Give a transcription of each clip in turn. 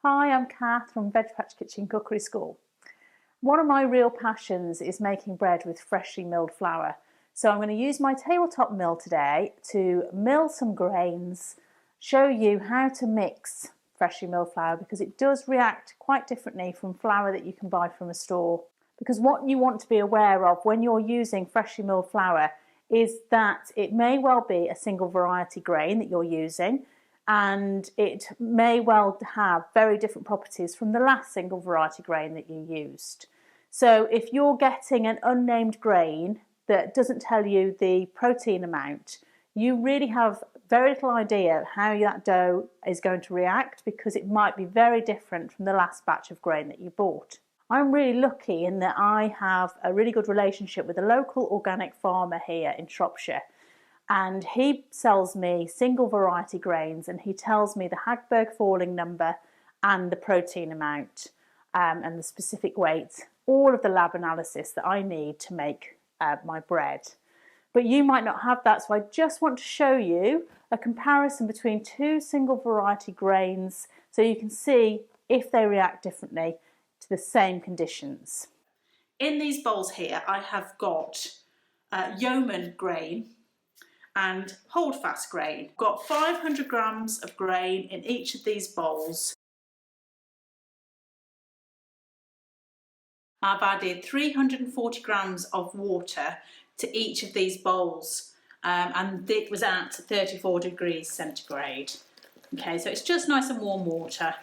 Hi, I'm Kath from Veg Patch Kitchen Cookery School. One of my real passions is making bread with freshly milled flour. So I'm going to use my tabletop mill today to mill some grains, show you how to mix freshly milled flour because it does react quite differently from flour that you can buy from a store. Because what you want to be aware of when you're using freshly milled flour is that it may well be a single variety grain that you're using, and it may well have very different properties from the last single variety grain that you used. So if you're getting an unnamed grain that doesn't tell you the protein amount, you really have very little idea how that dough is going to react because it might be very different from the last batch of grain that you bought. I'm really lucky in that I have a really good relationship with a local organic farmer here in Shropshire, and he sells me single variety grains and he tells me the Hagberg falling number and the protein amount and the specific weight, all of the lab analysis that I need to make my bread. But you might not have that, so I just want to show you a comparison between two single variety grains so you can see if they react differently to the same conditions. In these bowls here I have got Yeoman grain and Holdfast grain. I've got 500 grams of grain in each of these bowls. I've added 340 grams of water to each of these bowls and it was at 34 degrees centigrade. Okay, so it's just nice and warm water.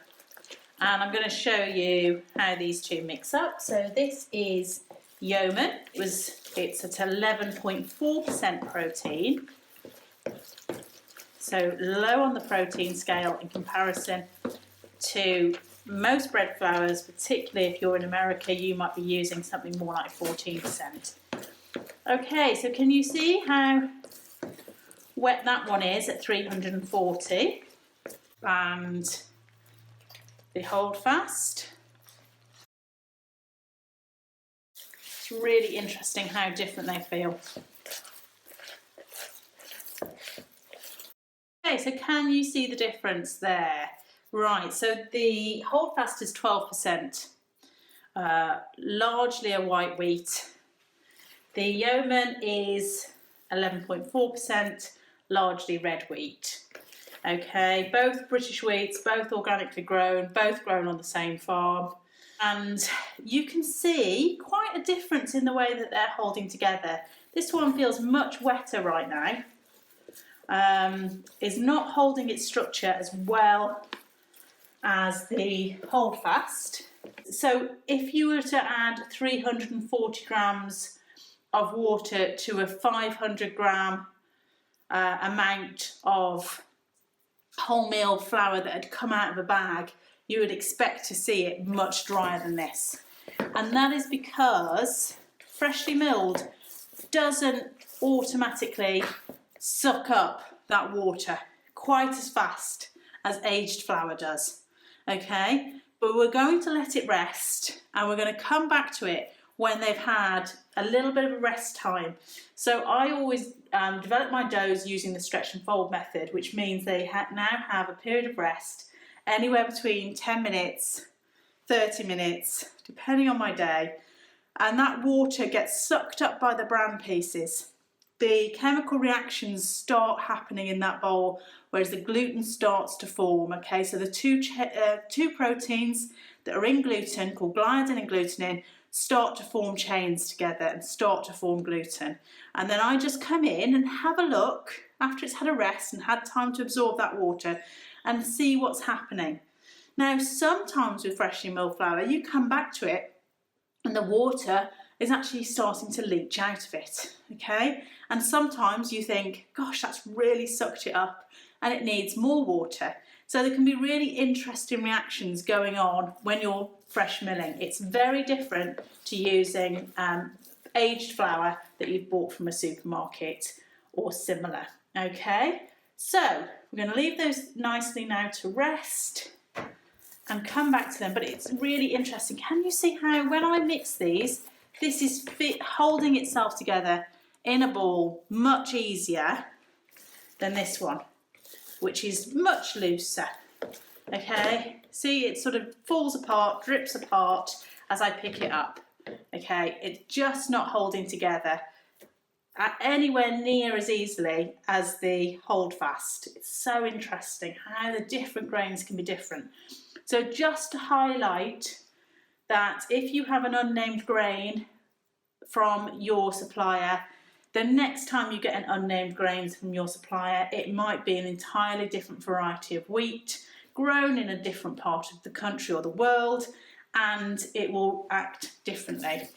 And I'm going to show you how these two mix up. So this is Yeoman. It's at 11.4% protein. So low on the protein scale in comparison to most bread flours, particularly if you're in America, you might be using something more like 14%. Okay, so can you see how wet that one is at 340? And the Holdfast. It's really interesting how different they feel. Okay, so can you see the difference there? Right, so the Holdfast is 12%, largely a white wheat. The Yeoman is 11.4%, largely red wheat. Okay, both British wheats, both organically grown, both grown on the same farm. And you can see quite a difference in the way that they're holding together. This one feels much wetter right now. Is not holding its structure as well as the Holdfast. So if you were to add 340 grams of water to a 500 gram amount of wholemeal flour that had come out of a bag, you would expect to see it much drier than this. And that is because freshly milled doesn't automatically suck up that water quite as fast as aged flour does. Okay, but we're going to let it rest and we're going to come back to it when they've had a little bit of a rest time. So I always develop my doughs using the stretch and fold method, which means they now have a period of rest anywhere between 10 minutes, 30 minutes, depending on my day. And that water gets sucked up by the bran pieces. The chemical reactions start happening in that bowl, whereas the gluten starts to form. Okay, so the two proteins that are in gluten, called gliadin and glutenin, start to form chains together and start to form gluten. And then I just come in and have a look after it's had a rest and had time to absorb that water and see what's happening. Now, sometimes with freshly milled flour, you come back to it and the water is actually starting to leach out of it, okay? And sometimes you think, gosh, that's really sucked it up and it needs more water. So there can be really interesting reactions going on when you're fresh milling. It's very different to using aged flour that you've bought from a supermarket or similar, okay? So we're going to leave those nicely now to rest and come back to them, but it's really interesting. Can you see how when I mix these, this is holding itself together in a ball much easier than this one, which is much looser. Okay, see, it sort of falls apart, drips apart as I pick it up. Okay, it's just not holding together anywhere near as easily as the Holdfast. It's so interesting how the different grains can be different. So just to highlight that if you have an unnamed grain from your supplier, the next time you get an unnamed grain from your supplier, it might be an entirely different variety of wheat, grown in a different part of the country or the world, and it will act differently.